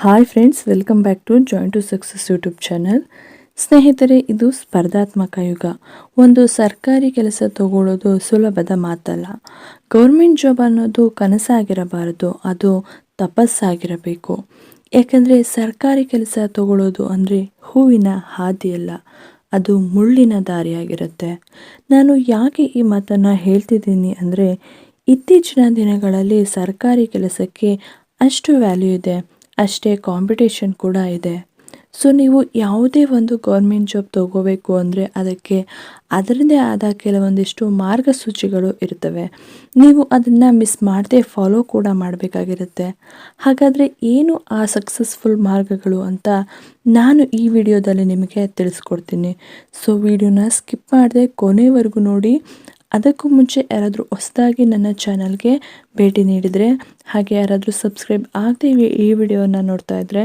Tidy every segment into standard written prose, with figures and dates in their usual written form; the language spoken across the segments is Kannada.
Hi friends, welcome back to join to success YouTube channel. ಸ್ನೇಹಿತರೆ, ಇದು ಸ್ಪರ್ಧಾತ್ಮಕ ಯುಗ. ಒಂದು ಸರ್ಕಾರಿ ಕೆಲಸ ತಗೊಳ್ಳೋದು ಸುಲಭದ ಮಾತಲ್ಲ. ಗೌರ್ಮೆಂಟ್ ಜಾಬ್ ಅನ್ನೋದು ಕನಸಾಗಿರಬಾರದು, ಅದು ತಪಸ್ಸಾಗಿರಬೇಕು. ಯಾಕಂದರೆ ಸರ್ಕಾರಿ ಕೆಲಸ ತಗೊಳ್ಳೋದು ಅಂದರೆ ಹೂವಿನ ಹಾದಿಯಲ್ಲ, ಅದು ಮುಳ್ಳಿನ ದಾರಿಯಾಗಿರುತ್ತೆ. ನಾನು ಯಾಕೆ ಈ ಮಾತನ್ನು ಹೇಳ್ತಿದ್ದೀನಿ ಅಂದರೆ, ಇತ್ತೀಚಿನ ದಿನಗಳಲ್ಲಿ ಸರ್ಕಾರಿ ಕೆಲಸಕ್ಕೆ ಅಷ್ಟು ವ್ಯಾಲ್ಯೂ ಇದೆ, ಅಷ್ಟೇ ಕಾಂಪಿಟೇಷನ್ ಕೂಡ ಇದೆ. ಸೊ ನೀವು ಯಾವುದೇ ಒಂದು ಗೌರ್ಮೆಂಟ್ ಜಾಬ್ ತಗೋಬೇಕು ಅಂದರೆ ಅದಕ್ಕೆ ಅದರದ್ದೇ ಆದ ಕೆಲವೊಂದಿಷ್ಟು ಮಾರ್ಗಸೂಚಿಗಳು ಇರ್ತವೆ. ನೀವು ಅದನ್ನು ಮಿಸ್ ಮಾಡದೆ ಫಾಲೋ ಕೂಡ ಮಾಡಬೇಕಾಗಿರುತ್ತೆ. ಹಾಗಾದರೆ ಏನು ಆ ಸಕ್ಸಸ್ಫುಲ್ ಮಾರ್ಗಗಳು ಅಂತ ನಾನು ಈ ವಿಡಿಯೋದಲ್ಲಿ ನಿಮಗೆ ತಿಳಿಸ್ಕೊಡ್ತೀನಿ. ಸೊ ವಿಡಿಯೋನ ಸ್ಕಿಪ್ ಮಾಡದೆ ಕೊನೆವರೆಗೂ ನೋಡಿ. ಅದಕ್ಕೂ ಮುಂಚೆ ಯಾರಾದರೂ ಹೊಸದಾಗಿ ನನ್ನ ಚಾನಲ್ಗೆ ಭೇಟಿ ನೀಡಿದರೆ, ಹಾಗೆ ಯಾರಾದರೂ ಸಬ್ಸ್ಕ್ರೈಬ್ ಆಗದೆ ಈ ವಿಡಿಯೋನ ನೋಡ್ತಾ ಇದ್ದರೆ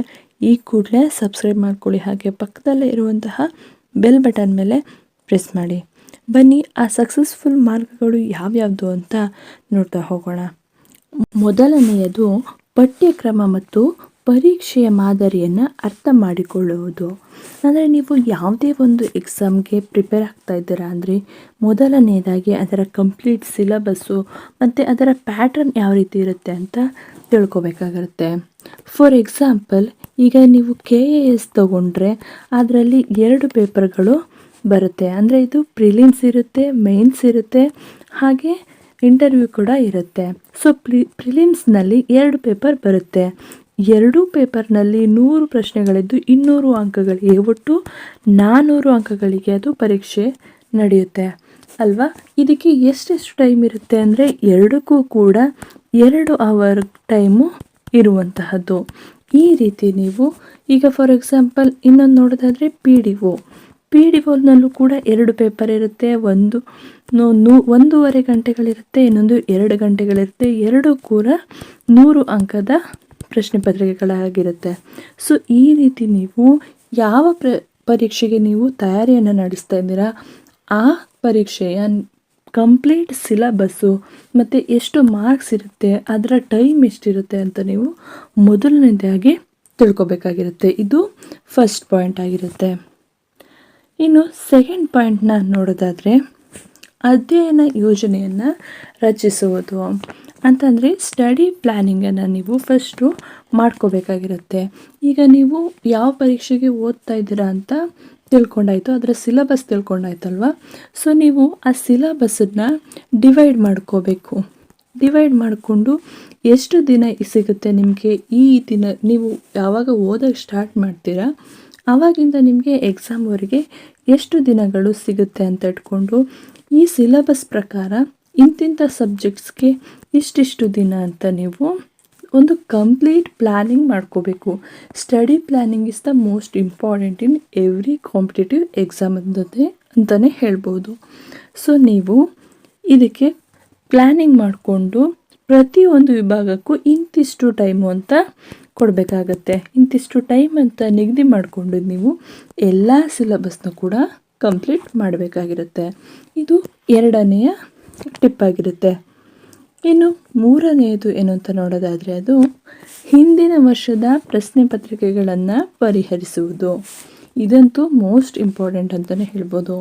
ಈ ಕೂಡಲೇ ಸಬ್ಸ್ಕ್ರೈಬ್ ಮಾಡ್ಕೊಳ್ಳಿ. ಹಾಗೆ ಪಕ್ಕದಲ್ಲೇ ಇರುವಂತಹ ಬೆಲ್ ಬಟನ್ ಮೇಲೆ ಪ್ರೆಸ್ ಮಾಡಿ. ಬನ್ನಿ, ಆ ಸಕ್ಸಸ್ಫುಲ್ ಮಾರ್ಗಗಳು ಯಾವ್ಯಾವುದು ಅಂತ ನೋಡ್ತಾ ಹೋಗೋಣ. ಮೊದಲನೆಯದು ಪಠ್ಯಕ್ರಮ ಮತ್ತು ಪರೀಕ್ಷೆಯ ಮಾದರಿಯನ್ನು ಅರ್ಥ ಮಾಡಿಕೊಳ್ಳುವುದು. ಅಂದರೆ ನೀವು ಯಾವುದೇ ಒಂದು ಎಕ್ಸಾಮ್ಗೆ ಪ್ರಿಪೇರ್ ಆಗ್ತಾ ಇದ್ದೀರಾ ಅಂದರೆ ಮೊದಲನೆಯದಾಗಿ ಅದರ ಕಂಪ್ಲೀಟ್ ಸಿಲಬಸ್ಸು ಮತ್ತು ಅದರ ಪ್ಯಾಟ್ರನ್ ಯಾವ ರೀತಿ ಇರುತ್ತೆ ಅಂತ ತಿಳ್ಕೊಬೇಕಾಗಿರುತ್ತೆ. ಫಾರ್ ಎಕ್ಸಾಂಪಲ್, ಈಗ ನೀವು KAS ತಗೊಂಡ್ರೆ ಅದರಲ್ಲಿ 2 ಪೇಪರ್ಗಳು ಬರುತ್ತೆ. ಅಂದರೆ ಇದು ಪ್ರಿಲಿಮ್ಸ್ ಇರುತ್ತೆ, ಮೇನ್ಸ್ ಇರುತ್ತೆ, ಹಾಗೆ ಇಂಟರ್ವ್ಯೂ ಕೂಡ ಇರುತ್ತೆ. ಸೊ ಪ್ರಿಲಿಮ್ಸ್ನಲ್ಲಿ 2 ಪೇಪರ್ ಬರುತ್ತೆ. 2 ಪೇಪರ್ನಲ್ಲಿ 100 ಪ್ರಶ್ನೆಗಳಿದ್ದು 200 ಅಂಕಗಳಿಗೆ, ಒಟ್ಟು 400 ಅಂಕಗಳಿಗೆ ಅದು ಪರೀಕ್ಷೆ ನಡೆಯುತ್ತೆ ಅಲ್ವಾ. ಇದಕ್ಕೆ ಎಷ್ಟೆಷ್ಟು ಟೈಮ್ ಇರುತ್ತೆ ಅಂದರೆ ಎರಡಕ್ಕೂ ಕೂಡ 2 ಅವರ್ ಟೈಮು ಇರುವಂತಹದ್ದು. ಈ ರೀತಿ ನೀವು ಈಗ ಫಾರ್ ಎಕ್ಸಾಂಪಲ್ ಇನ್ನೊಂದು ನೋಡೋದಾದರೆ ಪಿ ಡಿ ಒನಲ್ಲೂ ಕೂಡ 2 ಪೇಪರ್ ಇರುತ್ತೆ. ಒಂದು 1.5 ಗಂಟೆಗಳಿರುತ್ತೆ, ಇನ್ನೊಂದು 2 ಗಂಟೆಗಳಿರುತ್ತೆ. 2 ಕೂಡ 100 ಅಂಕದ ಪ್ರಶ್ನೆ ಪತ್ರಿಕೆಗಳಾಗಿರುತ್ತೆ. ಸೊ ಈ ರೀತಿ ನೀವು ಯಾವ ಪರೀಕ್ಷೆಗೆ ನೀವು ತಯಾರಿಯನ್ನು ನಡೆಸ್ತಾ ಇದ್ದೀರಾ, ಆ ಪರೀಕ್ಷೆಯ ಕಂಪ್ಲೀಟ್ ಸಿಲಬಸ್ಸು ಮತ್ತು ಎಷ್ಟು ಮಾರ್ಕ್ಸ್ ಇರುತ್ತೆ, ಅದರ ಟೈಮ್ ಎಷ್ಟಿರುತ್ತೆ ಅಂತ ನೀವು ಮೊದಲನೇದಾಗಿ ತಿಳ್ಕೊಬೇಕಾಗಿರುತ್ತೆ. ಇದು ಫಸ್ಟ್ ಪಾಯಿಂಟ್ ಆಗಿರುತ್ತೆ. ಇನ್ನು ಸೆಕೆಂಡ್ ಪಾಯಿಂಟ್ನ ನೋಡೋದಾದರೆ ಅಧ್ಯಯನ ಯೋಜನೆಯನ್ನು ರಚಿಸುವುದು. ಅಂತಂದರೆ ಸ್ಟಡಿ ಪ್ಲ್ಯಾನಿಂಗನ್ನು ನೀವು ಫಸ್ಟು ಮಾಡ್ಕೋಬೇಕಾಗಿರುತ್ತೆ. ಈಗ ನೀವು ಯಾವ ಪರೀಕ್ಷೆಗೆ ಓದ್ತಾ ಇದ್ದೀರಾ ಅಂತ ತಿಳ್ಕೊಂಡಾಯ್ತು, ಅದರ ಸಿಲಬಸ್ ತಿಳ್ಕೊಂಡಾಯ್ತಲ್ವ. ಸೊ ನೀವು ಆ ಸಿಲಬಸ್ಸನ್ನು ಡಿವೈಡ್ ಮಾಡ್ಕೋಬೇಕು. ಡಿವೈಡ್ ಮಾಡಿಕೊಂಡು ಎಷ್ಟು ದಿನ ಸಿಗುತ್ತೆ ನಿಮಗೆ, ಈ ದಿನ ನೀವು ಯಾವಾಗ ಓದೋಕ್ಕೆ ಸ್ಟಾರ್ಟ್ ಮಾಡ್ತೀರಾ ಆವಾಗಿಂದ ನಿಮಗೆ ಎಕ್ಸಾಮ್ವರೆಗೆ ಎಷ್ಟು ದಿನಗಳು ಸಿಗುತ್ತೆ ಅಂತ ಇಟ್ಕೊಂಡು ಈ ಸಿಲಬಸ್ ಪ್ರಕಾರ ಇಂತಿಂಥ ಸಬ್ಜೆಕ್ಟ್ಸ್ಗೆ ಇಷ್ಟಿಷ್ಟು ದಿನ ಅಂತ ನೀವು ಒಂದು ಕಂಪ್ಲೀಟ್ ಪ್ಲ್ಯಾನಿಂಗ್ ಮಾಡ್ಕೋಬೇಕು. Study planning is the most important in every competitive exam ಅಂತಲೇ ಹೇಳ್ಬೋದು. ಸೊ ನೀವು ಇದಕ್ಕೆ ಪ್ಲ್ಯಾನಿಂಗ್ ಮಾಡಿಕೊಂಡು ಪ್ರತಿಯೊಂದು ವಿಭಾಗಕ್ಕೂ ಇಂತಿಷ್ಟು ಟೈಮು ಅಂತ ಕೊಡಬೇಕಾಗತ್ತೆ. ಇಂತಿಷ್ಟು ಟೈಮ್ ಅಂತ ನಿಗದಿ ಮಾಡಿಕೊಂಡು ನೀವು ಎಲ್ಲ ಸಿಲಬಸ್ನ ಕೂಡ ಕಂಪ್ಲೀಟ್ ಮಾಡಬೇಕಾಗಿರುತ್ತೆ. ಇದು 2ನೆಯ ಟಿಪ್ ಆಗಿರುತ್ತೆ. ಇನ್ನು 3ನೇದು ಏನು ಅಂತ ನೋಡೋದಾದರೆ ಅದು ಹಿಂದಿನ ವರ್ಷದ ಪ್ರಶ್ನೆ ಪತ್ರಿಕೆಗಳನ್ನು ಪರಿಹರಿಸುವುದು. ಇದಂತೂ ಮೋಸ್ಟ್ ಇಂಪಾರ್ಟೆಂಟ್ ಅಂತಲೇ ಹೇಳ್ಬೋದು.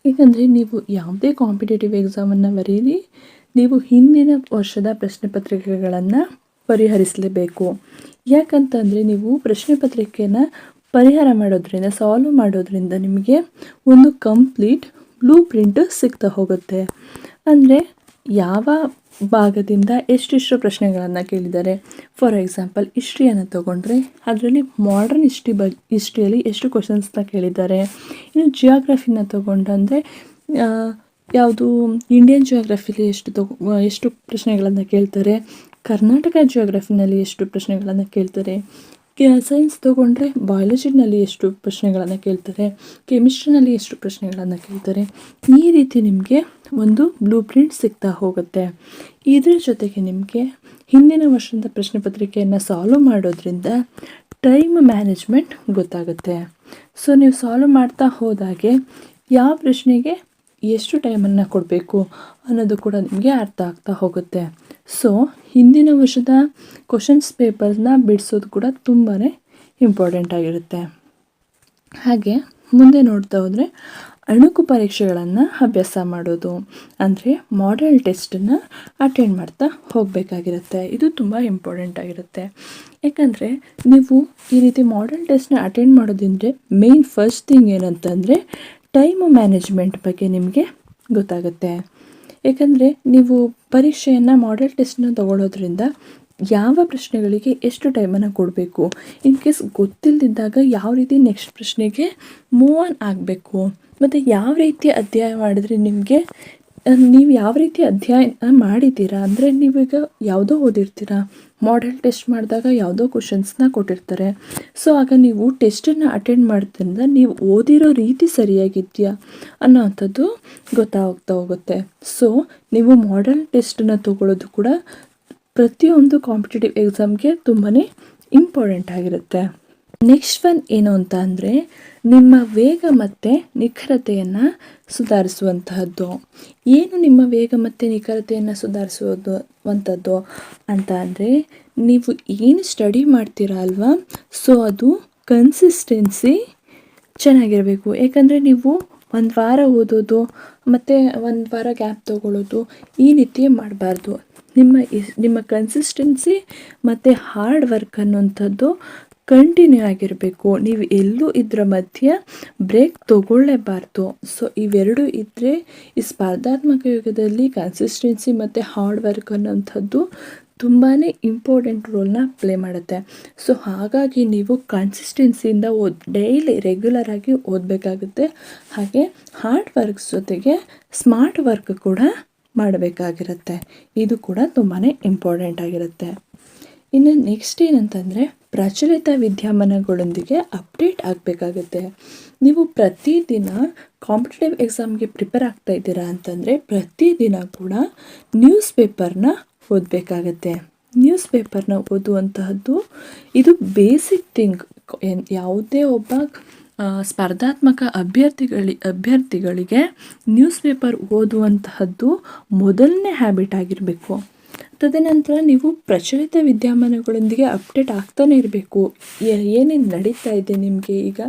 ಏಕೆಂದರೆ ನೀವು ಯಾವುದೇ ಕಾಂಪಿಟೇಟಿವ್ ಎಕ್ಸಾಮನ್ನು ಬರೀರಿ, ನೀವು ಹಿಂದಿನ ವರ್ಷದ ಪ್ರಶ್ನೆ ಪತ್ರಿಕೆಗಳನ್ನು ಪರಿಹರಿಸಲೇಬೇಕು. ಯಾಕಂತಂದರೆ ನೀವು ಪ್ರಶ್ನೆ ಪತ್ರಿಕೆಯನ್ನು ಪರಿಹಾರ ಮಾಡೋದ್ರಿಂದ, ಸಾಲ್ವ್ ಮಾಡೋದ್ರಿಂದ ನಿಮಗೆ ಒಂದು ಕಂಪ್ಲೀಟ್ ಬ್ಲೂ ಪ್ರಿಂಟ್ ಸಿಗ್ತಾ ಹೋಗುತ್ತೆ. ಅಂದರೆ ಯಾವ ಭಾಗದಿಂದ ಎಷ್ಟೆಷ್ಟು ಪ್ರಶ್ನೆಗಳನ್ನು ಕೇಳಿದ್ದಾರೆ. ಫಾರ್ ಎಕ್ಸಾಂಪಲ್ ಹಿಸ್ಟ್ರಿಯನ್ನು ತಗೊಂಡ್ರೆ ಅದರಲ್ಲಿ ಮಾಡರ್ನ್ ಹಿಸ್ಟ್ರಿಯಲ್ಲಿ ಎಷ್ಟು ಕ್ವಶನ್ಸ್ನ ಕೇಳಿದ್ದಾರೆ. ಇನ್ನು ಜಿಯೋಗ್ರಫಿನ ತಗೊಂಡ್ರೆ ಯಾವುದು ಇಂಡಿಯನ್ ಜಿಯೋಗ್ರಫಿಲಿ ಎಷ್ಟು ಪ್ರಶ್ನೆಗಳನ್ನು ಕೇಳ್ತಾರೆ, ಕರ್ನಾಟಕ ಜಿಯೋಗ್ರಫಿನಲ್ಲಿ ಎಷ್ಟು ಪ್ರಶ್ನೆಗಳನ್ನು ಕೇಳ್ತಾರೆ, ಸೈನ್ಸ್ ತೊಗೊಂಡ್ರೆ ಬಯಾಲಜಿನಲ್ಲಿ ಎಷ್ಟು ಪ್ರಶ್ನೆಗಳನ್ನು ಕೇಳ್ತಾರೆ, ಕೆಮಿಸ್ಟ್ರಿನಲ್ಲಿ ಎಷ್ಟು ಪ್ರಶ್ನೆಗಳನ್ನು ಕೇಳ್ತಾರೆ. ಈ ರೀತಿ ನಿಮಗೆ ಒಂದು ಬ್ಲೂ ಪ್ರಿಂಟ್ ಸಿಗ್ತಾ ಹೋಗುತ್ತೆ. ಇದ್ರ ಜೊತೆಗೆ ನಿಮಗೆ ಹಿಂದಿನ ವರ್ಷದ ಪ್ರಶ್ನೆ ಪತ್ರಿಕೆಯನ್ನು ಸಾಲ್ವ್ ಮಾಡೋದ್ರಿಂದ ಟೈಮ್ ಮ್ಯಾನೇಜ್ಮೆಂಟ್ ಗೊತ್ತಾಗುತ್ತೆ. ಸೊ ನೀವು ಸಾಲ್ವ್ ಮಾಡ್ತಾ ಹೋದಾಗೆ ಯಾವ ಪ್ರಶ್ನೆಗೆ ಎಷ್ಟು ಟೈಮನ್ನು ಕೊಡಬೇಕು ಅನ್ನೋದು ಕೂಡ ನಿಮಗೆ ಅರ್ಥ ಆಗ್ತಾ ಹೋಗುತ್ತೆ. ಸೊ ಹಿಂದಿನ ವರ್ಷದ ಕ್ವಶನ್ಸ್ ಪೇಪರ್ಸ್ನ ಬಿಡಿಸೋದು ಕೂಡ ತುಂಬಾ ಇಂಪಾರ್ಟೆಂಟ್ ಆಗಿರುತ್ತೆ. ಹಾಗೆ ಮುಂದೆ ನೋಡ್ತಾ ಹೋದರೆ ಅಣುಕು ಪರೀಕ್ಷೆಗಳನ್ನು ಅಭ್ಯಾಸ ಮಾಡೋದು, ಅಂದರೆ ಮಾಡೆಲ್ ಟೆಸ್ಟನ್ನು ಅಟೆಂಡ್ ಮಾಡ್ತಾ ಹೋಗಬೇಕಾಗಿರುತ್ತೆ. ಇದು ತುಂಬ ಇಂಪಾರ್ಟೆಂಟ್ ಆಗಿರುತ್ತೆ. ಯಾಕಂದರೆ ನೀವು ಈ ರೀತಿ ಮಾಡೆಲ್ ಟೆಸ್ಟ್ನ ಅಟೆಂಡ್ ಮಾಡೋದ್ರಿಂದ ಮೇಯ್ನ್ ಫಸ್ಟ್ ಥಿಂಗ್ ಏನಂತಂದರೆ ಟೈಮ್ ಮ್ಯಾನೇಜ್ಮೆಂಟ್ ಬಗ್ಗೆ ನಿಮಗೆ ಗೊತ್ತಾಗುತ್ತೆ. ಯಾಕಂದರೆ ನೀವು ಪರೀಕ್ಷೆಯನ್ನು ಮಾಡೆಲ್ ಟೆಸ್ಟ್ನ ತಗೊಳ್ಳೋದ್ರಿಂದ ಯಾವ ಪ್ರಶ್ನೆಗಳಿಗೆ ಎಷ್ಟು ಟೈಮನ್ನು ಕೊಡಬೇಕು, ಇನ್ ಕೇಸ್ ಗೊತ್ತಿಲ್ಲದಿದ್ದಾಗ ಯಾವ ರೀತಿ ನೆಕ್ಸ್ಟ್ ಪ್ರಶ್ನೆಗೆ ಮೂವ್ ಆನ್ ಆಗಬೇಕು, ಮತ್ತು ಯಾವ ರೀತಿ ಅಧ್ಯಯನ ಮಾಡಿದ್ರೆ ನಿಮಗೆ ನೀವು ಯಾವ ರೀತಿ ಅಧ್ಯಯನ ಮಾಡಿದ್ದೀರಾ, ಅಂದರೆ ನೀವೀಗ ಯಾವುದೋ ಓದಿರ್ತೀರಾ, ಮಾಡೆಲ್ ಟೆಸ್ಟ್ ಮಾಡಿದಾಗ ಯಾವುದೋ ಕ್ವಶನ್ಸ್ನ ಕೊಟ್ಟಿರ್ತಾರೆ. ಸೊ ಆಗ ನೀವು ಟೆಸ್ಟನ್ನು ಅಟೆಂಡ್ ಮಾಡೋದ್ರಿಂದ ನೀವು ಓದಿರೋ ರೀತಿ ಸರಿಯಾಗಿದೆಯಾ ಅನ್ನೋವಂಥದ್ದು ಗೊತ್ತಾಗ್ತಾ ಹೋಗುತ್ತೆ. ಸೊ ನೀವು ಮಾಡೆಲ್ ಟೆಸ್ಟನ್ನು ತಗೊಳ್ಳೋದು ಕೂಡ ಪ್ರತಿಯೊಂದು ಕಾಂಪಿಟೇಟಿವ್ ಎಕ್ಸಾಮ್ಗೆ ತುಂಬಾ ಇಂಪಾರ್ಟೆಂಟ್ ಆಗಿರುತ್ತೆ. ನೆಕ್ಸ್ಟ್ ಒನ್ ಏನು ಅಂತ ಅಂದರೆ ನಿಮ್ಮ ವೇಗ ಮತ್ತು ನಿಖರತೆಯನ್ನು ಸುಧಾರಿಸುವಂತಹದ್ದು. ಏನು ನಿಮ್ಮ ವೇಗ ಮತ್ತು ನಿಖರತೆಯನ್ನು ಸುಧಾರಿಸುವಂಥದ್ದು ಅಂತ ಅಂದರೆ ನೀವು ಏನು ಸ್ಟಡಿ ಮಾಡ್ತೀರಾ ಅಲ್ವಾ, ಸೊ ಅದು ಕನ್ಸಿಸ್ಟೆನ್ಸಿ ಚೆನ್ನಾಗಿರಬೇಕು. ಯಾಕಂದರೆ ನೀವು ಒಂದು ವಾರ ಓದೋದು ಮತ್ತು ಒಂದು ವಾರ ಗ್ಯಾಪ್ ತೊಗೊಳ್ಳೋದು ಈ ರೀತಿ ಮಾಡಬಾರ್ದು. ನಿಮ್ಮ ಕನ್ಸಿಸ್ಟೆನ್ಸಿ ಮತ್ತು ಹಾರ್ಡ್ ವರ್ಕ್ ಅನ್ನುವಂಥದ್ದು ಕಂಟಿನ್ಯೂ ಆಗಿರಬೇಕು. ನೀವು ಎಲ್ಲೂ ಇದರ ಮಧ್ಯೆ ಬ್ರೇಕ್ ತೊಗೊಳ್ಳೇಬಾರ್ದು. ಸೊ ಇವೆರಡು ಇದ್ದರೆ ಈ ಸ್ಪರ್ಧಾತ್ಮಕ ಯುಗದಲ್ಲಿ ಕನ್ಸಿಸ್ಟೆನ್ಸಿ ಮತ್ತು ಹಾರ್ಡ್ ವರ್ಕ್ ಅನ್ನೋಂಥದ್ದು ತುಂಬಾ ಇಂಪಾರ್ಟೆಂಟ್ ರೋಲ್ನ ಪ್ಲೇ ಮಾಡುತ್ತೆ. ಸೊ ಹಾಗಾಗಿ ನೀವು ಕನ್ಸಿಸ್ಟೆನ್ಸಿಯಿಂದ ಡೈಲಿ ರೆಗ್ಯುಲರಾಗಿ ಓದಬೇಕಾಗುತ್ತೆ. ಹಾಗೆ ಹಾರ್ಡ್ ವರ್ಕ್ಸ್ ಜೊತೆಗೆ ಸ್ಮಾರ್ಟ್ ವರ್ಕ್ ಕೂಡ ಮಾಡಬೇಕಾಗಿರುತ್ತೆ. ಇದು ಕೂಡ ತುಂಬಾ ಇಂಪಾರ್ಟೆಂಟ್ ಆಗಿರುತ್ತೆ. ಇನ್ನು ನೆಕ್ಸ್ಟ್ ಏನಂತಂದರೆ ಪ್ರಚಲಿತ ವಿದ್ಯಮಾನಗಳೊಂದಿಗೆ ಅಪ್ಡೇಟ್ ಆಗಬೇಕಾಗುತ್ತೆ. ನೀವು ಪ್ರತಿದಿನ ಕಾಂಪಿಟೇಟಿವ್ ಎಕ್ಸಾಮ್ಗೆ ಪ್ರಿಪೇರ್ ಆಗ್ತಾ ಇದ್ದೀರಾ ಅಂತಂದರೆ ಪ್ರತಿದಿನ ಕೂಡ ನ್ಯೂಸ್ ಪೇಪರ್ನ ಓದಬೇಕಾಗತ್ತೆ. ನ್ಯೂಸ್ ಪೇಪರ್ನ ಓದುವಂತಹದ್ದು ಇದು ಬೇಸಿಕ್ ಥಿಂಗ್. ಯಾವುದೇ ಒಬ್ಬ ಸ್ಪರ್ಧಾತ್ಮಕ ಅಭ್ಯರ್ಥಿಗಳಿಗೆ ನ್ಯೂಸ್ ಪೇಪರ್ ಓದುವಂತಹದ್ದು ಮೊದಲನೇ ಹ್ಯಾಬಿಟ್ ಆಗಿರಬೇಕು. ತದನಂತರ ನೀವು ಪ್ರಚಲಿತ ವಿದ್ಯಮಾನಗಳೊಂದಿಗೆ ಅಪ್ಡೇಟ್ ಆಗ್ತಾನೆ ಇರಬೇಕು. ಏನೇನು ನಡೀತಾ ಇದೆ ನಿಮಗೆ ಈಗ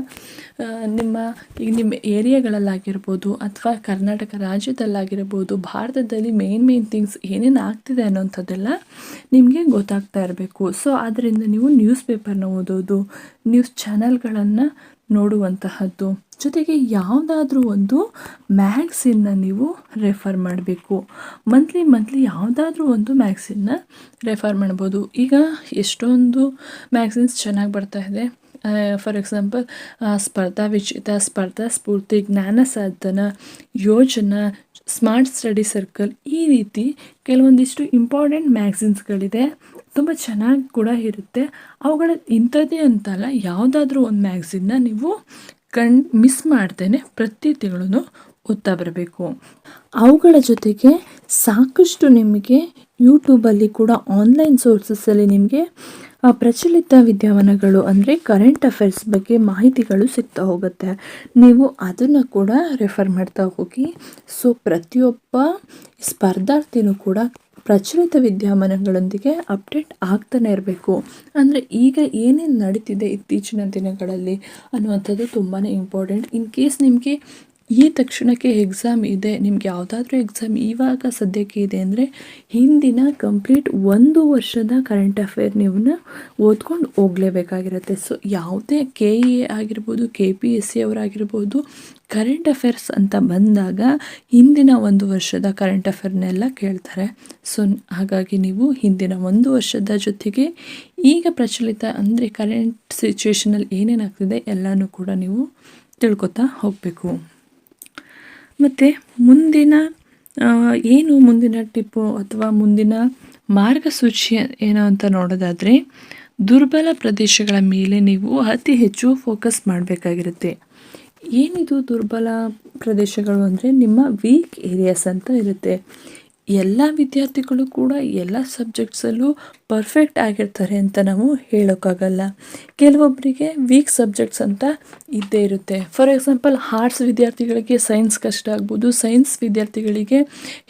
ನಿಮ್ಮ ಏರಿಯಾಗಳಲ್ಲಾಗಿರ್ಬೋದು ಅಥವಾ ಕರ್ನಾಟಕ ರಾಜ್ಯದಲ್ಲಾಗಿರ್ಬೋದು, ಭಾರತದಲ್ಲಿ ಮೇನ್ ಥಿಂಗ್ಸ್ ಏನೇನು ಆಗ್ತಿದೆ ಅನ್ನೋಂಥದ್ದೆಲ್ಲ ನಿಮಗೆ ಗೊತ್ತಾಗ್ತಾ ಇರಬೇಕು. ಸೊ ಆದ್ದರಿಂದ ನೀವು ನ್ಯೂಸ್ ಪೇಪರ್ನ ಓದೋದು, ನ್ಯೂಸ್ ಚಾನಲ್ಗಳನ್ನು ನೋಡುವಂತಹದ್ದು, ಜೊತೆಗೆ ಯಾವುದಾದ್ರೂ ಒಂದು ಮ್ಯಾಗ್ಝಿನ್ನ ನೀವು ರೆಫರ್ ಮಾಡಬೇಕು. ಮಂತ್ಲಿ ಯಾವುದಾದ್ರೂ ಒಂದು ಮ್ಯಾಗ್ಝಿನ್ನ ರೆಫರ್ ಮಾಡ್ಬೋದು. ಈಗ ಎಷ್ಟೊಂದು ಮ್ಯಾಗ್ಝಿನ್ಸ್ ಚೆನ್ನಾಗಿ ಬರ್ತಾ ಇದೆ. ಫಾರ್ ಎಕ್ಸಾಂಪಲ್ ಸ್ಪರ್ಧಾ ವಿಜೇತ, ಸ್ಪರ್ಧಾ ಸ್ಫೂರ್ತಿ, ಜ್ಞಾನ ಸಾಧನ, ಯೋಜನಾ, ಸ್ಮಾರ್ಟ್ ಸ್ಟಡಿ ಸರ್ಕಲ್, ಈ ರೀತಿ ಕೆಲವೊಂದಿಷ್ಟು ಇಂಪಾರ್ಟೆಂಟ್ ಮ್ಯಾಗ್ಝಿನ್ಸ್ಗಳಿದೆ. ತುಂಬ ಚೆನ್ನಾಗಿ ಕೂಡ ಇರುತ್ತೆ. ಅವುಗಳ ಇಂಥದ್ದೇ ಅಂತಲ್ಲ, ಯಾವುದಾದ್ರೂ ಒಂದು ಮ್ಯಾಗ್ಝಿನ್ನ ನೀವು ಮಿಸ್ ಮಾಡ್ದೇನೆ ಪ್ರತಿ ತಿಂಗಳು ಓದ್ತಾ ಬರಬೇಕು. ಅವುಗಳ ಜೊತೆಗೆ ಸಾಕಷ್ಟು ನಿಮಗೆ ಯೂಟ್ಯೂಬಲ್ಲಿ ಕೂಡ ಆನ್ಲೈನ್ ಸೋರ್ಸಸ್ಸಲ್ಲಿ ನಿಮಗೆ ಪ್ರಚಲಿತ ವಿದ್ಯಮಾನಗಳು ಅಂದರೆ ಕರೆಂಟ್ ಅಫೇರ್ಸ್ ಬಗ್ಗೆ ಮಾಹಿತಿಗಳು ಸಿಗ್ತಾ ಹೋಗುತ್ತೆ. ನೀವು ಅದನ್ನು ಕೂಡ ರೆಫರ್ ಮಾಡ್ತಾ ಹೋಗಿ. ಸೊ ಪ್ರತಿಯೊಬ್ಬ ಸ್ಪರ್ಧಾರ್ಥಿನೂ ಕೂಡ ಪ್ರಚಲಿತ ವಿದ್ಯಮಾನಗಳೊಂದಿಗೆ ಅಪ್ಡೇಟ್ ಆಗ್ತಾನೆ ಇರಬೇಕು. ಅಂದರೆ ಈಗ ಏನೇನು ನಡೀತಿದೆ ಇತ್ತೀಚಿನ ದಿನಗಳಲ್ಲಿ ಅನ್ನುವಂಥದ್ದು ತುಂಬಾ ಇಂಪಾರ್ಟೆಂಟ್. ಇನ್ ಕೇಸ್ ನಿಮಗೆ ಈ ತಕ್ಷಣಕ್ಕೆ ಎಕ್ಸಾಮ್ ಇದೆ, ನಿಮ್ಗೆ ಯಾವುದಾದ್ರೂ ಎಕ್ಸಾಮ್ ಇವಾಗ ಸದ್ಯಕ್ಕೆ ಇದೆ ಅಂದರೆ ಹಿಂದಿನ ಕಂಪ್ಲೀಟ್ 1 ವರ್ಷದ ಕರೆಂಟ್ ಅಫೇರ್ ನೀವು ಓದ್ಕೊಂಡು ಹೋಗಲೇಬೇಕಾಗಿರುತ್ತೆ. ಸೊ ಯಾವುದೇ KE ಆಗಿರ್ಬೋದು, KPSC ಅವರಾಗಿರ್ಬೋದು, ಕರೆಂಟ್ ಅಫೇರ್ಸ್ ಅಂತ ಬಂದಾಗ ಹಿಂದಿನ 1 ವರ್ಷದ ಕರೆಂಟ್ ಅಫೇರ್ನೆಲ್ಲ ಕೇಳ್ತಾರೆ. ಸೊ ಹಾಗಾಗಿ ನೀವು ಹಿಂದಿನ 1 ವರ್ಷದ ಜೊತೆಗೆ ಈಗ ಪ್ರಚಲಿತ ಅಂದರೆ ಕರೆಂಟ್ ಸಿಚುವೇಷನಲ್ಲಿ ಏನೇನಾಗ್ತಿದೆ ಎಲ್ಲನೂ ಕೂಡ ನೀವು ತಿಳ್ಕೊತಾ ಹೋಗಬೇಕು. ಮತ್ತು ಮುಂದಿನ ಟಿಪ್ಪು ಅಥವಾ ಮುಂದಿನ ಮಾರ್ಗಸೂಚಿ ಏನು ಅಂತ ನೋಡೋದಾದರೆ, ದುರ್ಬಲ ಪ್ರದೇಶಗಳ ಮೇಲೆ ನೀವು ಅತಿ ಹೆಚ್ಚು ಫೋಕಸ್ ಮಾಡಬೇಕಾಗಿರುತ್ತೆ. ಏನಿದು ದುರ್ಬಲ ಪ್ರದೇಶಗಳು ಅಂದರೆ ನಿಮ್ಮ ವೀಕ್ ಏರಿಯಾಸ್ ಅಂತ ಇರುತ್ತೆ. ಎಲ್ಲ ವಿದ್ಯಾರ್ಥಿಗಳು ಕೂಡ ಎಲ್ಲ ಸಬ್ಜೆಕ್ಟ್ಸಲ್ಲೂ ಪರ್ಫೆಕ್ಟ್ ಆಗಿರ್ತಾರೆ ಅಂತ ನಾವು ಹೇಳೋಕ್ಕಾಗಲ್ಲ. ಕೆಲವೊಬ್ಬರಿಗೆ ವೀಕ್ ಸಬ್ಜೆಕ್ಟ್ಸ್ ಅಂತ ಇದ್ದೇ ಇರುತ್ತೆ. ಫಾರ್ ಎಕ್ಸಾಂಪಲ್ ಆರ್ಟ್ಸ್ ವಿದ್ಯಾರ್ಥಿಗಳಿಗೆ ಸೈನ್ಸ್ ಕಷ್ಟ ಆಗ್ಬೋದು, ಸೈನ್ಸ್ ವಿದ್ಯಾರ್ಥಿಗಳಿಗೆ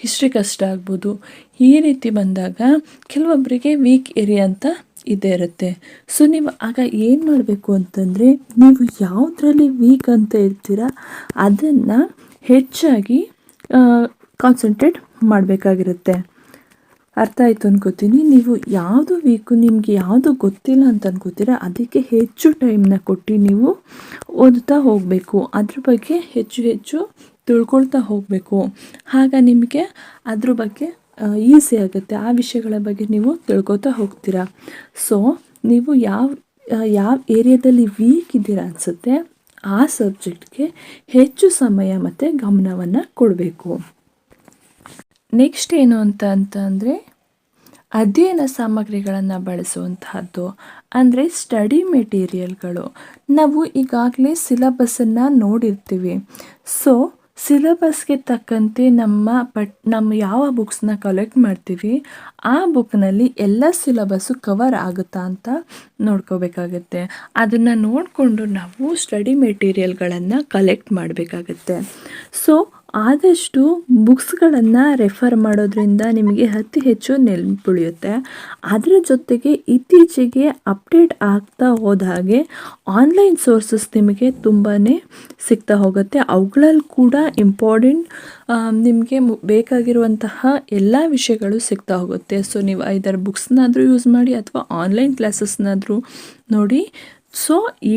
ಹಿಸ್ಟ್ರಿ ಕಷ್ಟ ಆಗ್ಬೋದು. ಈ ರೀತಿ ಬಂದಾಗ ಕೆಲವೊಬ್ಬರಿಗೆ ವೀಕ್ ಏರಿಯಾ ಅಂತ ಇದ್ದೇ ಇರುತ್ತೆ. ಸೊ ನೀವು ಆಗ ಏನು ಮಾಡಬೇಕು ಅಂತಂದರೆ, ನೀವು ಯಾವುದರಲ್ಲಿ ವೀಕ್ ಅಂತ ಇರ್ತೀರ ಅದನ್ನು ಹೆಚ್ಚಾಗಿ ಕಾನ್ಸಂಟ್ರೇಟ್ ಮಾಡಬೇಕಾಗಿರುತ್ತೆ. ಅರ್ಥ ಆಯಿತು ಅನ್ಕೋತೀನಿ. ನೀವು ಯಾವುದು ವೀಕು, ನಿಮಗೆ ಯಾವುದು ಗೊತ್ತಿಲ್ಲ ಅಂತ ಅನ್ಕೋತೀರ ಅದಕ್ಕೆ ಹೆಚ್ಚು ಟೈಮ್ನ ಕೊಟ್ಟು ನೀವು ಓದುತ್ತಾ ಹೋಗಬೇಕು. ಅದ್ರ ಬಗ್ಗೆ ಹೆಚ್ಚು ಹೆಚ್ಚು ತಿಳ್ಕೊಳ್ತಾ ಹೋಗಬೇಕು. ಆಗ ನಿಮಗೆ ಅದ್ರ ಬಗ್ಗೆ ಈಸಿ ಆಗುತ್ತೆ. ಆ ವಿಷಯಗಳ ಬಗ್ಗೆ ನೀವು ತಿಳ್ಕೊತಾ ಹೋಗ್ತೀರಾ. ಸೊ ನೀವು ಯಾವ ಏರಿಯಾದಲ್ಲಿ ವೀಕ್ ಇದ್ದೀರಾ ಅನಿಸುತ್ತೆ ಆ ಸಬ್ಜೆಕ್ಟ್ಗೆ ಹೆಚ್ಚು ಸಮಯ ಮತ್ತು ಗಮನವನ್ನು ಕೊಡಬೇಕು. ನೆಕ್ಸ್ಟ್ ಏನು ಅಂತಂದರೆ ಅಧ್ಯಯನ ಸಾಮಗ್ರಿಗಳನ್ನು ಬಳಸುವಂತಹದ್ದು, ಅಂದರೆ ಸ್ಟಡಿ ಮೆಟೀರಿಯಲ್ಗಳು. ನಾವು ಈಗಾಗಲೇ ಸಿಲಬಸ್ಸನ್ನು ನೋಡಿರ್ತೀವಿ. ಸೊ ಸಿಲಬಸ್ಗೆ ತಕ್ಕಂತೆ ನಮ್ಮ ಯಾವ ಬುಕ್ಸ್ನ ಕಲೆಕ್ಟ್ ಮಾಡ್ತೀವಿ ಆ ಬುಕ್ನಲ್ಲಿ ಎಲ್ಲ ಸಿಲಬಸ್ಸು ಕವರ್ ಆಗುತ್ತಾ ಅಂತ ನೋಡ್ಕೋಬೇಕಾಗತ್ತೆ. ಅದನ್ನು ನೋಡಿಕೊಂಡು ನಾವು ಸ್ಟಡಿ ಮೆಟೀರಿಯಲ್ಗಳನ್ನು ಕಲೆಕ್ಟ್ ಮಾಡಬೇಕಾಗತ್ತೆ. ಸೊ ಆದಷ್ಟು ಬುಕ್ಸ್ಗಳನ್ನು ರೆಫರ್ ಮಾಡೋದ್ರಿಂದ ನಿಮಗೆ ಅತಿ ಹೆಚ್ಚು ನೆನಪುಳಿಯುತ್ತೆ. ಅದರ ಜೊತೆಗೆ ಇತ್ತೀಚೆಗೆ ಅಪ್ಡೇಟ್ ಆಗ್ತಾ ಹೋದ ಹಾಗೆ ಆನ್ಲೈನ್ ಸೋರ್ಸಸ್ ನಿಮಗೆ ತುಂಬಾ ಸಿಗ್ತಾ ಹೋಗುತ್ತೆ. ಅವುಗಳಲ್ಲಿ ಕೂಡ ಇಂಪಾರ್ಟೆಂಟ್ ನಿಮಗೆ ಬೇಕಾಗಿರುವಂತಹ ಎಲ್ಲ ವಿಷಯಗಳು ಸಿಗ್ತಾ ಹೋಗುತ್ತೆ. ಸೊ ನೀವು ಐದರ್ ಬುಕ್ಸ್ನಾದರೂ ಯೂಸ್ ಮಾಡಿ ಅಥವಾ ಆನ್ಲೈನ್ ಕ್ಲಾಸಸ್ನಾದರೂ ನೋಡಿ. ಸೊ ಈ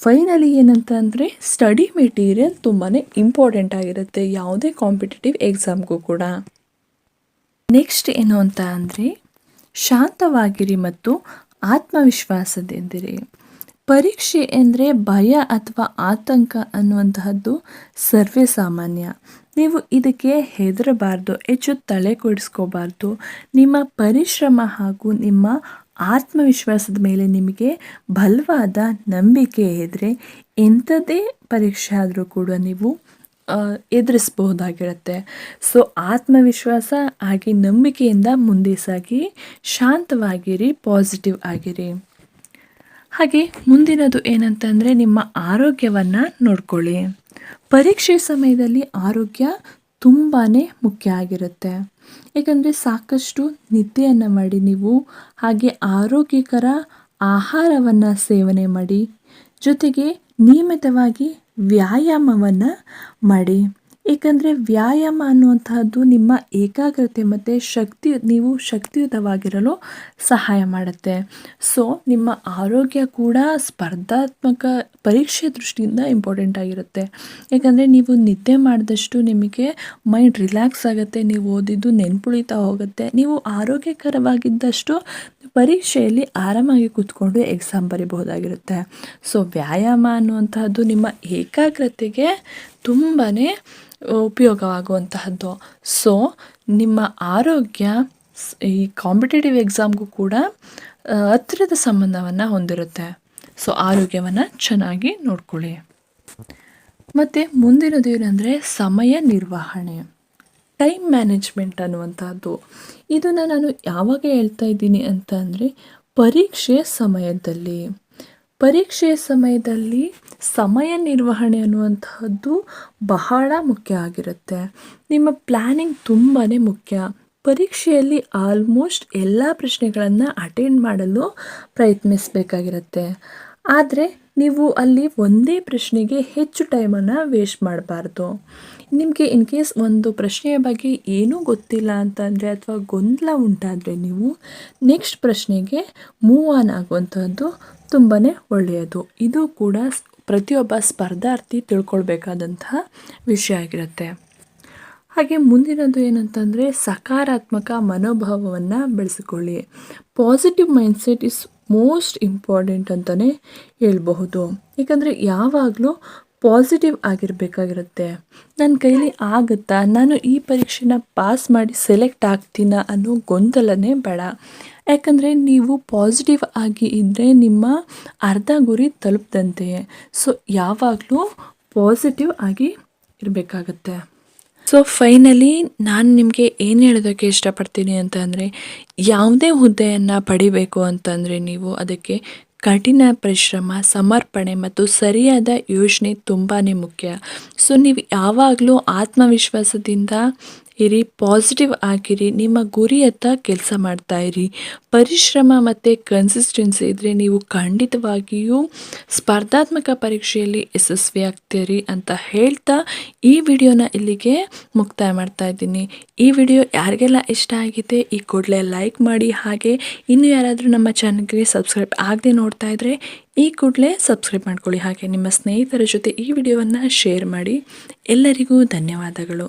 ಫೈನಲಿ ಏನಂತ ಅಂದರೆ ಸ್ಟಡಿ ಮೆಟೀರಿಯಲ್ ತುಂಬಾ ಇಂಪಾರ್ಟೆಂಟ್ ಆಗಿರುತ್ತೆ ಯಾವುದೇ ಕಾಂಪಿಟೇಟಿವ್ ಎಕ್ಸಾಮ್ಗೂ ಕೂಡ. ನೆಕ್ಸ್ಟ್ ಏನು ಅಂತ ಅಂದರೆ ಶಾಂತವಾಗಿರಿ ಮತ್ತು ಆತ್ಮವಿಶ್ವಾಸದಿಂದಿರಿ. ಪರೀಕ್ಷೆ ಅಂದರೆ ಭಯ ಅಥವಾ ಆತಂಕ ಅನ್ನುವಂತಹದ್ದು ಸರ್ವೇ ಸಾಮಾನ್ಯ. ನೀವು ಇದಕ್ಕೆ ಹೆದರಬಾರ್ದು, ಹೆಚ್ಚು ತಲೆ ಕೆಡಿಸ್ಕೋಬಾರ್ದು. ನಿಮ್ಮ ಪರಿಶ್ರಮ ಹಾಗೂ ನಿಮ್ಮ ಆತ್ಮವಿಶ್ವಾಸದ ಮೇಲೆ ನಿಮಗೆ ಬಲವಾದ ನಂಬಿಕೆ ಇದ್ದರೆ ಎಂಥದೇ ಪರೀಕ್ಷೆ ಆದರೂ ಕೂಡ ನೀವು ಎದುರಿಸಬಹುದಾಗಿರುತ್ತೆ. ಸೊ ಆತ್ಮವಿಶ್ವಾಸ ಹಾಗೆ ನಂಬಿಕೆಯಿಂದ ಮುಂದೆ ಸಾಗಿ, ಶಾಂತವಾಗಿರಿ, ಪಾಸಿಟಿವ್ ಆಗಿರಿ. ಹಾಗೆ ಮುಂದಿನದು ಏನಂತಂದರೆ ನಿಮ್ಮ ಆರೋಗ್ಯವನ್ನು ನೋಡ್ಕೊಳ್ಳಿ. ಪರೀಕ್ಷೆ ಸಮಯದಲ್ಲಿ ಆರೋಗ್ಯ ತುಂಬಾ ಮುಖ್ಯ ಆಗಿರುತ್ತೆ. ಏಕೆಂದರೆ ಸಾಕಷ್ಟು ನಿದ್ದೆಯನ್ನು ಮಾಡಿ ನೀವು, ಹಾಗೆ ಆರೋಗ್ಯಕರ ಆಹಾರವನ್ನು ಸೇವನೆ ಮಾಡಿ, ಜೊತೆಗೆ ನಿಯಮಿತವಾಗಿ ವ್ಯಾಯಾಮವನ್ನು ಮಾಡಿ. ಏಕೆಂದರೆ ವ್ಯಾಯಾಮ ಅನ್ನುವಂತಹದ್ದು ನಿಮ್ಮ ಏಕಾಗ್ರತೆ ಮತ್ತು ನೀವು ಶಕ್ತಿಯುತವಾಗಿರಲು ಸಹಾಯ ಮಾಡುತ್ತೆ. ಸೊ ನಿಮ್ಮ ಆರೋಗ್ಯ ಕೂಡ ಸ್ಪರ್ಧಾತ್ಮಕ ಪರೀಕ್ಷೆ ದೃಷ್ಟಿಯಿಂದ ಇಂಪಾರ್ಟೆಂಟ್ ಆಗಿರುತ್ತೆ. ಏಕೆಂದರೆ ನೀವು ನಿದ್ದೆ ಮಾಡಿದಷ್ಟು ನಿಮಗೆ ಮೈಂಡ್ ರಿಲ್ಯಾಕ್ಸ್ ಆಗುತ್ತೆ, ನೀವು ಓದಿದ್ದು ನೆನ್ಪುಳಿತಾ ಹೋಗುತ್ತೆ. ನೀವು ಆರೋಗ್ಯಕರವಾಗಿದ್ದಷ್ಟು ಪರೀಕ್ಷೆಯಲ್ಲಿ ಆರಾಮಾಗಿ ಕೂತ್ಕೊಂಡು ಎಕ್ಸಾಮ್ ಬರೀಬಹುದಾಗಿರುತ್ತೆ. ಸೊ ವ್ಯಾಯಾಮ ಅನ್ನುವಂತಹದ್ದು ನಿಮ್ಮ ಏಕಾಗ್ರತೆಗೆ ತುಂಬಾ ಉಪಯೋಗವಾಗುವಂತಹದ್ದು. ಸೊ ನಿಮ್ಮ ಆರೋಗ್ಯ ಈ ಕಾಂಪಿಟೇಟಿವ್ ಎಕ್ಸಾಮ್ಗೂ ಕೂಡ ಹತ್ತಿರದ ಸಂಬಂಧವನ್ನು ಹೊಂದಿರುತ್ತೆ. ಸೊ ಆರೋಗ್ಯವನ್ನು ಚೆನ್ನಾಗಿ ನೋಡ್ಕೊಳ್ಳಿ. ಮತ್ತು ಮುಂದಿನದು ಏನಂದರೆ ಸಮಯ ನಿರ್ವಹಣೆ, ಟೈಮ್ ಮ್ಯಾನೇಜ್ಮೆಂಟ್ ಅನ್ನುವಂಥದ್ದು. ಇದನ್ನು ನಾನು ಯಾವಾಗ ಹೇಳ್ತಾ ಇದ್ದೀನಿ ಅಂತ ಅಂದರೆ ಪರೀಕ್ಷೆಯ ಸಮಯದಲ್ಲಿ ಸಮಯ ನಿರ್ವಹಣೆ ಅನ್ನುವಂತಹದ್ದು ಬಹಳ ಮುಖ್ಯ ಆಗಿರುತ್ತೆ. ನಿಮ್ಮ ಪ್ಲ್ಯಾನಿಂಗ್ ತುಂಬಾ ಮುಖ್ಯ. ಪರೀಕ್ಷೆಯಲ್ಲಿ ಆಲ್ಮೋಸ್ಟ್ ಎಲ್ಲ ಪ್ರಶ್ನೆಗಳನ್ನು ಅಟೆಂಡ್ ಮಾಡಲು ಪ್ರಯತ್ನಿಸಬೇಕಾಗಿರುತ್ತೆ. ಆದರೆ ನೀವು ಅಲ್ಲಿ ಒಂದೇ ಪ್ರಶ್ನೆಗೆ ಹೆಚ್ಚು ಟೈಮನ್ನು ವೇಸ್ಟ್ ಮಾಡಬಾರ್ದು. ನಿಮಗೆ ಇನ್ ಕೇಸ್ ಒಂದು ಪ್ರಶ್ನೆಯ ಬಗ್ಗೆ ಏನೂ ಗೊತ್ತಿಲ್ಲ ಅಂತಂದರೆ ಅಥವಾ ಗೊಂದಲ ಉಂಟಾದರೆ ನೀವು ನೆಕ್ಸ್ಟ್ ಪ್ರಶ್ನೆಗೆ ಮೂವ್ ಆನ್ ಆಗುವಂಥದ್ದು ತುಂಬಾ ಒಳ್ಳೆಯದು. ಇದು ಕೂಡ ಪ್ರತಿಯೊಬ್ಬ ಸ್ಪರ್ಧಾರ್ಥಿ ತಿಳ್ಕೊಳ್ಬೇಕಾದಂತಹ ವಿಷಯ ಆಗಿರುತ್ತೆ. ಹಾಗೆ ಮುಂದಿನದು ಏನಂತಂದರೆ ಸಕಾರಾತ್ಮಕ ಮನೋಭಾವವನ್ನು ಬೆಳೆಸಿಕೊಳ್ಳಿ. Positive mindset is most important ಅಂತಲೇ ಹೇಳ್ಬಹುದು. ಏಕೆಂದರೆ ಯಾವಾಗಲೂ ಪಾಸಿಟಿವ್ ಆಗಿರಬೇಕಾಗಿರುತ್ತೆ. ನನ್ನ ಕೈಲಿ ಆಗುತ್ತಾ, ನಾನು ಈ ಪರೀಕ್ಷೆನ ಪಾಸ್ ಮಾಡಿ ಸೆಲೆಕ್ಟ್ ಆಗ್ತೀನಾ ಅನ್ನೋ ಗೊಂದಲನೇ ಬೇಡ. ಯಾಕಂದರೆ ನೀವು ಪಾಸಿಟಿವ್ ಆಗಿ ಇದ್ದರೆ ನಿಮ್ಮ ಅರ್ಧ ಗುರಿ ತಲುಪದಂತೆಯೇ. ಸೊ ಯಾವಾಗಲೂ ಪಾಸಿಟಿವ್ ಆಗಿ ಇರಬೇಕಾಗತ್ತೆ. ಸೊ ಫೈನಲಿ ನಾನು ನಿಮಗೆ ಏನು ಹೇಳೋದಕ್ಕೆ ಇಷ್ಟಪಡ್ತೀನಿ ಅಂತಂದರೆ, ಯಾವುದೇ ಹುದ್ದೆಯನ್ನು ಪಡಿಬೇಕು ಅಂತಂದರೆ ನೀವು ಅದಕ್ಕೆ ಕಠಿಣ ಪರಿಶ್ರಮ, ಸಮರ್ಪಣೆ ಮತ್ತು ಸರಿಯಾದ ಯೋಜನೆ ತುಂಬಾ ಮುಖ್ಯ. ಸೊ ನೀವು ಯಾವಾಗಲೂ ಆತ್ಮವಿಶ್ವಾಸದಿಂದ ಇರಿ, ಪಾಸಿಟಿವ್ ಆಗಿರಿ, ನಿಮ್ಮ ಗುರಿಯತ್ತ ಕೆಲಸ ಮಾಡ್ತಾ ಇರಿ. ಪರಿಶ್ರಮ ಮತ್ತು ಕನ್ಸಿಸ್ಟೆನ್ಸಿ ಇದ್ದರೆ ನೀವು ಖಂಡಿತವಾಗಿಯೂ ಸ್ಪರ್ಧಾತ್ಮಕ ಪರೀಕ್ಷೆಯಲ್ಲಿ ಯಶಸ್ವಿ ಆಗ್ತೀರಿ ಅಂತ ಹೇಳ್ತಾ ಈ ವಿಡಿಯೋನ ಇಲ್ಲಿಗೆ ಮುಕ್ತಾಯ ಮಾಡ್ತಾ ಇದ್ದೀನಿ. ಈ ವಿಡಿಯೋ ಯಾರಿಗೆಲ್ಲ ಇಷ್ಟ ಆಗಿದೆ ಈ ಕೂಡಲೇ ಲೈಕ್ ಮಾಡಿ, ಹಾಗೆ ಇನ್ನು ಯಾರಾದರೂ ನಮ್ಮ ಚಾನಲ್ಗೆ ಸಬ್ಸ್ಕ್ರೈಬ್ ಆಗದೆ ನೋಡ್ತಾ ಇದ್ದರೆ ಈ ಕೂಡಲೇ ಸಬ್ಸ್ಕ್ರೈಬ್ ಮಾಡ್ಕೊಳ್ಳಿ. ಹಾಗೆ ನಿಮ್ಮ ಸ್ನೇಹಿತರ ಜೊತೆ ಈ ವಿಡಿಯೋವನ್ನು ಶೇರ್ ಮಾಡಿ. ಎಲ್ಲರಿಗೂ ಧನ್ಯವಾದಗಳು.